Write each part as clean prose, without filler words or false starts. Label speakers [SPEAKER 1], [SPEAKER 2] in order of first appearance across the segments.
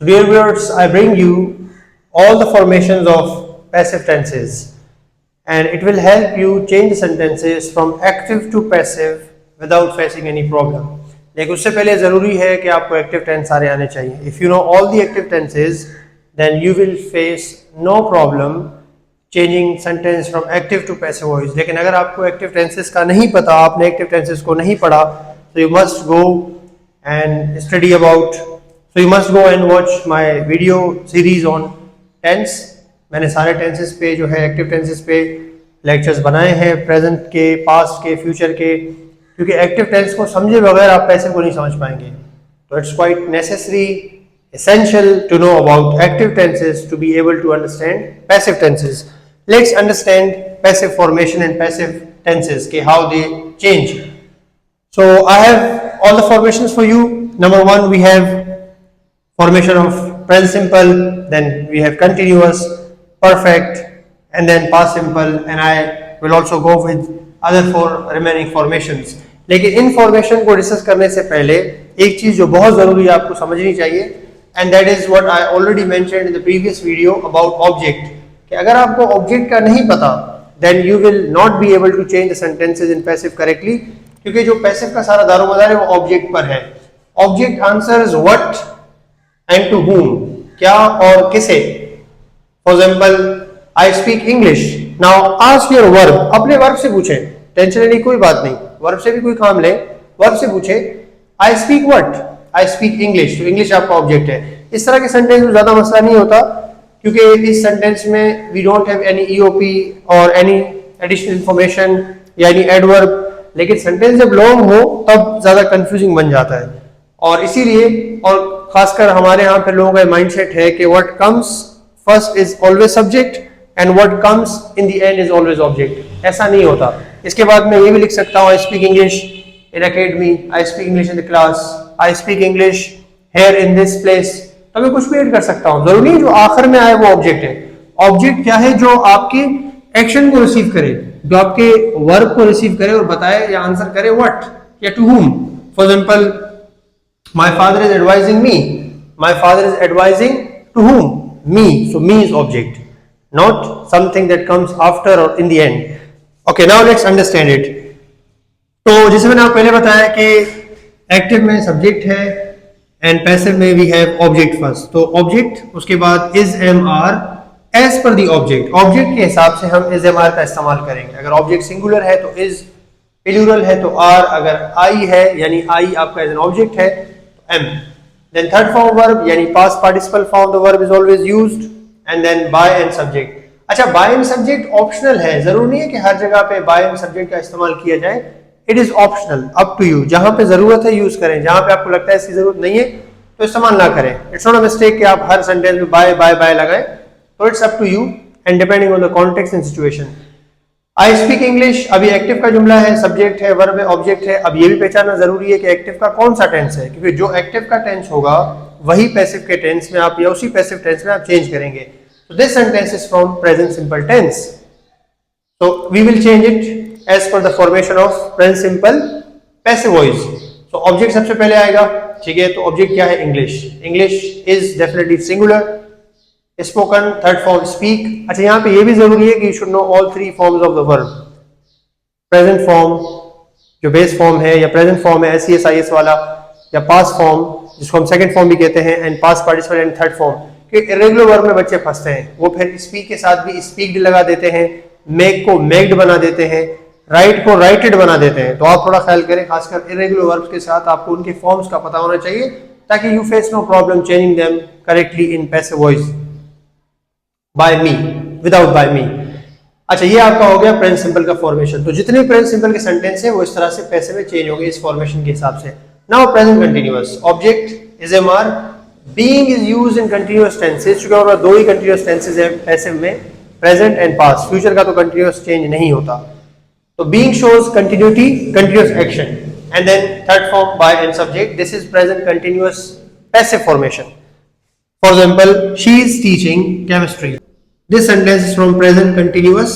[SPEAKER 1] Dear viewers, I bring you all the formations of passive tenses, and it will help you change the sentences from active to passive without facing any problem. लेकिन उससे पहले ज़रूरी है कि आपको active tense सारे आने चाहिए. If you know all the active tenses, then you will face no problem changing sentence from active to passive voice. लेकिन अगर आपको active tenses का नहीं पता, आपने active tenses को नहीं पढ़ा, so you must go and study about. So you must go and watch my video series on tense. मैंने सारे tenses पे जो है active tenses पे lectures बनाए हैं, present के, past के, future के, क्योंकि active tense को समझे बगैर आप passive को नहीं समझ पाएंगे. तो it's quite necessary, essential to know about active tenses to be able to understand passive tenses. Let's understand passive formation and passive tenses, के how they change. So I have all the formations for you. Number one, we have formation of present simple, then we have continuous, perfect, and then past simple, and I will also go with other four remaining formations. लेकिन in formation को discuss करने से पहले एक चीज जो बहुत जरूरी है आपको समझनी चाहिए, and that is what I already mentioned in the previous video about object, कि अगर आपको ऑब्जेक्ट का नहीं पता then you will not be able to change the sentences in passive correctly, क्योंकि जो पैसिव का सारा दारोमदार है वो ऑब्जेक्ट पर है. Object answers what and to whom, क्या और किसे. For example, I speak English. Now ask your verb. अपने वर्ब से पूछे, टेंशन नहीं, कोई बात नहीं, वर्ब से भी कोई काम ले, वर्ब से पूछे I speak what? I speak English. तो इंग्लिश आपका ऑब्जेक्ट है. इस तरह के सेंटेंस में ज्यादा मसला नहीं होता, क्योंकि इस सेंटेंस में we don't have any EOP और any additional information या any adverb. लेकिन सेंटेंस जब लॉन्ग हो तब ज्यादा कंफ्यूजिंग बन जाता है, और इसीलिए, और खासकर हमारे यहाँ पे लोगों का माइंडसेट है कि what comes first is always subject and what comes in the end is always object. ऐसा नहीं होता. इसके बाद मैं ये भी लिख सकता हूँ I speak English in academy, I speak English in the class, I speak English here in this place. तो मैं कुछ भी ऐड कर सकता हूँ, जरूरी नहीं जो आखिर में आए वो ऑब्जेक्ट है. ऑब्जेक्ट क्या है? जो आपके एक्शन को रिसीव करे, जो आपके वर्ब को रिसीव करे और बताए या आंसर करे व्हाट या to whom. For example, my father is advising me. My father is advising to whom? Me. So me is object, not something that comes after or in the end. Okay, now let's understand it. तो जैसे मैंने आपको पहले बताया कि active में subject है and passive में वी हैव ऑब्जेक्ट फर्स्ट. तो ऑब्जेक्ट, उसके बाद is am are as per the object. Object के हिसाब से हम इज एम आर का इस्तेमाल करेंगे. अगर ऑब्जेक्ट सिंगुलर है तो इज, प्लूरल है तो आर, अगर आई है यानी आई आपका एज एन ऑब्जेक्ट है M. Then third form verb यानी past participle form, the verb is always used, and then by and subject. अच्छा, by and subject ऑप्शनल है, जरूर नहीं है कि हर जगह पे by and subject का इस्तेमाल किया जाए. It is optional, up to you. जहां पे जरूरत है यूज करें, जहां पे आपको लगता है इसकी जरूरत नहीं है तो इस्तेमाल ना करें. It's not a mistake कि आप हर सेंटेंस में by लगाएं. So it's up to you and depending on the context and situation. I speak English, अभी एक्टिव का जुमला है, सब्जेक्ट है, वर्ब है, ऑब्जेक्ट है. अब ये भी पहचानना जरूरी है कि एक्टिव का कौन सा टेंस है, क्योंकि जो एक्टिव का टेंस होगा वही पैसिव के टेंस में आप या उसी पैसिव टेंस में आप चेंज करेंगे. So this sentence is from present simple tense. So we will change it as per the formation of present simple passive voice. So object सबसे पहले आएगा, ठीक है. तो ऑब्जेक्ट क्या है? English. English is definitely singular. Spoken, third form speak. अच्छा, यहाँ पे ये भी जरूरी है कि you should know all three forms of the verb. Present form जो बेस फॉर्म है, या प्रेजेंट फॉर्म है SES वाला, या पास्ट फॉर्म जिसको हम सेकंड फॉर्म भी कहते हैं, and past participle and third form. कि इरेगुलर वर्ब में बच्चे फंसते हैं, वो फिर स्पीक के साथ भी स्पीक्ड लगा देते हैं, मेक को मेक्ड बना देते हैं, राइट को राइटेड बना देते हैं. तो आप थोड़ा ख्याल करें, खासकर इरेगुलर वर्ब्स के साथ आपको उनके फॉर्म्स का पता होना चाहिए, ताकि you face no problem changing them correctly in passive voice. By me, without by me. अच्छा, ये आपका हो गया प्रेजेंट सिंपल का फॉर्मेशन. तो जितने प्रेजेंट सिंपल के सेंटेंस है वो इस तरह से पैसिव में चेंज होंगे इस फॉर्मेशन के हिसाब से. Now present continuous. Object is am are, being is used in continuous tenses. चूंकि हमारे दो ही कंटीन्यूअस टेंसेस है पैसिव में, प्रेजेंट एंड पास्ट. फ्यूचर का तो कंटीन्यूअस चेंज नहीं होता. तो being shows continuity, continuous action, and then third form by and subject. This is present continuous passive formation. For example, she is teaching chemistry. This sentence is from present continuous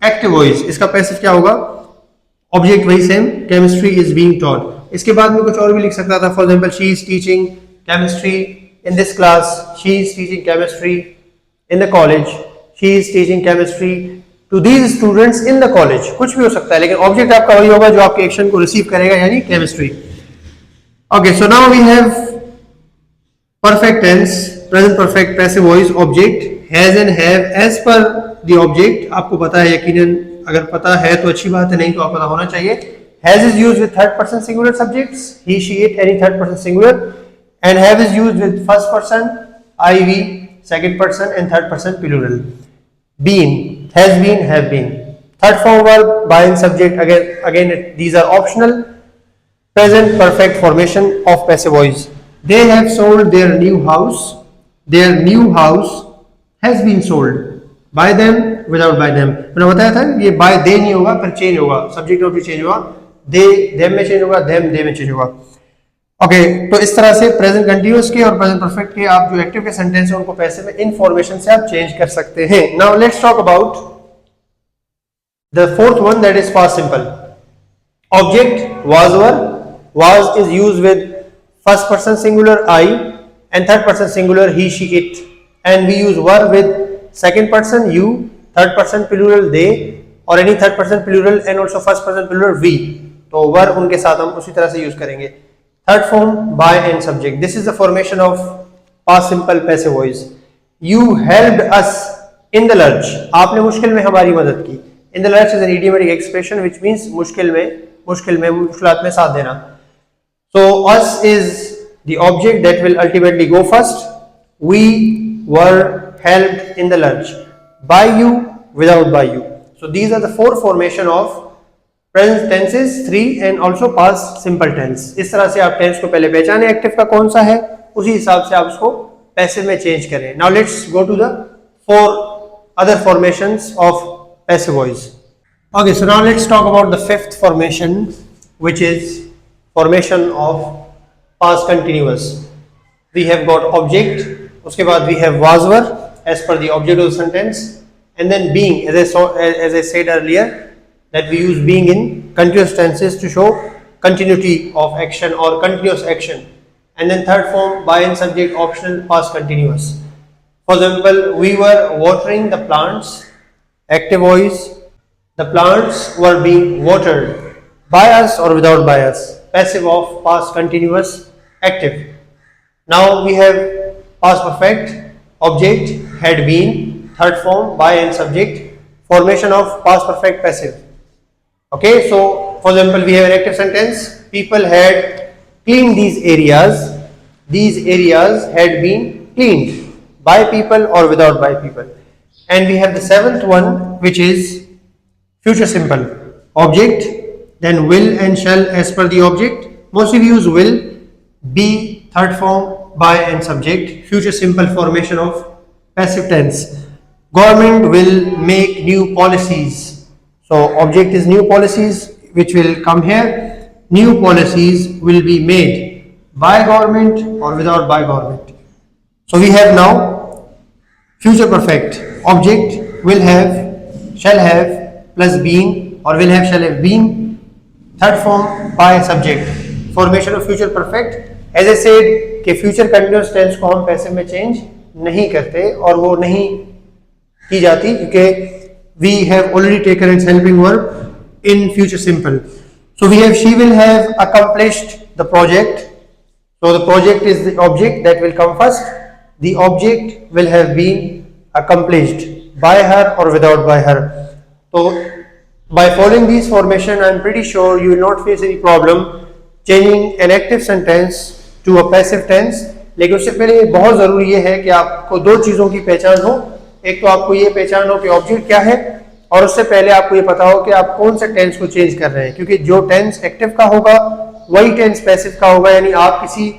[SPEAKER 1] active voice. इसका passive क्या होगा? Object वही same, chemistry is being taught. इसके बाद में कुछ और भी लिख सकता था. For example, she is teaching chemistry in this class she is teaching chemistry, in the college she is teaching chemistry to these students in the college. कुछ भी हो सकता है, लेकिन ऑब्जेक्ट आपका वही होगा जो आपके एक्शन को रिसीव करेगा, यानी chemistry. Okay, so now we have perfect tense, present perfect, passive voice, object, has and have. As per the object, आपको पता है यकीनन, अगर पता है तो अच्छी बात है, नहीं तो आपको पता होना चाहिए. Has is used with third person singular subjects, he, she, it, any third person singular, and have is used with first person, I, we, second person, and third person plural. Been, has been, have been. Third form verb, by and subject, again these are optional. Present perfect formation of passive voice. They have sold their new house. Their new house has been sold. By them, without by them. मैंने बताया था ये by they नहीं होगा, पर change होगा, subject verb भी change होगा, they them में change होगा, them they में change होगा. ओके, तो इस तरह से प्रेजेंट कंटिन्यूअस के और प्रेजेंट परफेक्ट के आप जो एक्टिव के सेंटेंस है उनको पैसिव में इन फॉर्मेशन से आप चेंज कर सकते हैं. Now let's talk about the fourth one, that is past simple. Object was were. Was is used with first person singular I and third person singular he, she, it, and we use were with second person you, third person plural they, or any third person plural and also first person plural we. तो were उनके साथ हम उसी तरह से use करेंगे. Third form, by and subject. This is the formation of past simple passive voice. You helped us in the lurch. आपने मुश्किल में हमारी मदद की. In the lurch is an idiomatic expression which means मुश्किलात में साथ देना. So us is the object that will ultimately go first. We were helped in the lurch. By you, without by you. So these are the four formation of present tenses, 3 and also past simple tense. इस तरह से आप tense को पहले पहचाने active का कौन सा है, उसी हिसाब से आप उसको पैसिव में चेंज करें. Now let's go to the 4 other formations of passive voice. Okay, so now let's talk about the 5th formation, which is formation of past continuous. We have got object, उसके बाद we have was were as per the object of the sentence, and then being, as I said earlier, that we use being in continuous tenses to show continuity of action or continuous action. And then third form, by and subject, optional, past continuous. For example, we were watering the plants, active voice, the plants were being watered by us or without by us. Passive of past continuous, active. Now we have past perfect, object, had been, third form, by and subject, formation of past perfect passive. Okay, so for example, we have an active sentence. People had cleaned these areas. These areas had been cleaned by people or without by people. And we have the 7th one, which is future simple. Object, then will and shall as per the object. Mostly we use will, be, third form, by and subject. Future simple formation of passive tense. Government will make new policies. So object is new policies, which will come here. New policies will be made by government or without by government. So we have now future perfect. Object, will have, shall have, plus being, or will have, shall have been. Third form, by subject. Formation of future perfect. As I said कि future continuous tense को हम passive में change नहीं करते और वो नहीं की जाती क्योंकि we have already taken its helping verb in future simple. So we have she will have accomplished the project. So the project is the object that will come first. The object will have been accomplished by her or without by her. So by following these formation, I am pretty sure you will not face any problem changing an active sentence to a passive tense. लेकिन उससे पहले बहुत ज़रूरी ये है कि आपको 2 चीज़ों की पहचान हो. एक तो आपको ये पहचान हो कि ऑब्जेक्ट क्या है और उससे पहले आपको ये पता हो कि आप कौन से टेंस को चेंज कर रहे हैं, क्योंकि जो टेंस एक्टिव का होगा वही टेंस पैसिव का होगा. यानी आप किसी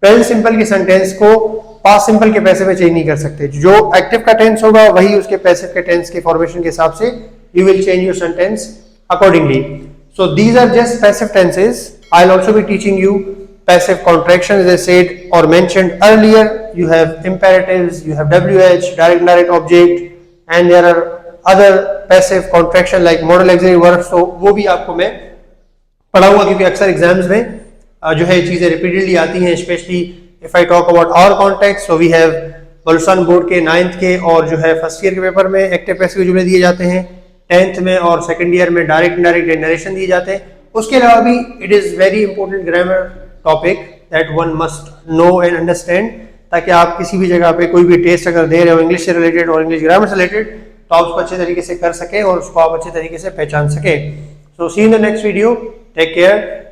[SPEAKER 1] प्रेजेंट सिंपल के सेंटेंस को पास्ट सिंपल के पैसिव में चेंज नहीं कर सकते. जो एक्टिव का टेंस होगा वही उसके पैसिव के टेंस के फॉर्मेशन के हिसाब से you will change your sentence accordingly. So these are just passive tenses. I'll also be teaching you passive contractions, as I said or mentioned earlier. You have imperatives, you have WH, direct indirect object, and there are other passive contraction like modal auxiliary verbs. So वो भी आपको मैं पढ़ाऊंगा क्योंकि अक्सर exams में जो है चीज़ें रिपीटेडली आती हैं, especially if I talk about our context, so we have Balochistan board के 9th के और जो है फर्स्ट ईयर के पेपर में एक्टिव पैसिव जुमले दिए जाते हैं, 10th में और सेकंड ईयर में डायरेक्ट इनडायरेक्ट नरेशन दिए जाते हैं। उसके अलावा भी it is very important grammar topic that one must know and understand, ताकि आप किसी भी जगह पे कोई भी टेस्ट अगर दे रहे हो इंग्लिश से रिलेटेड और इंग्लिश ग्रामर से रिलेटेड, तो आप उसको अच्छे तरीके से कर सकें और उसको आप अच्छे तरीके से पहचान सकें। So see in the next video, take care.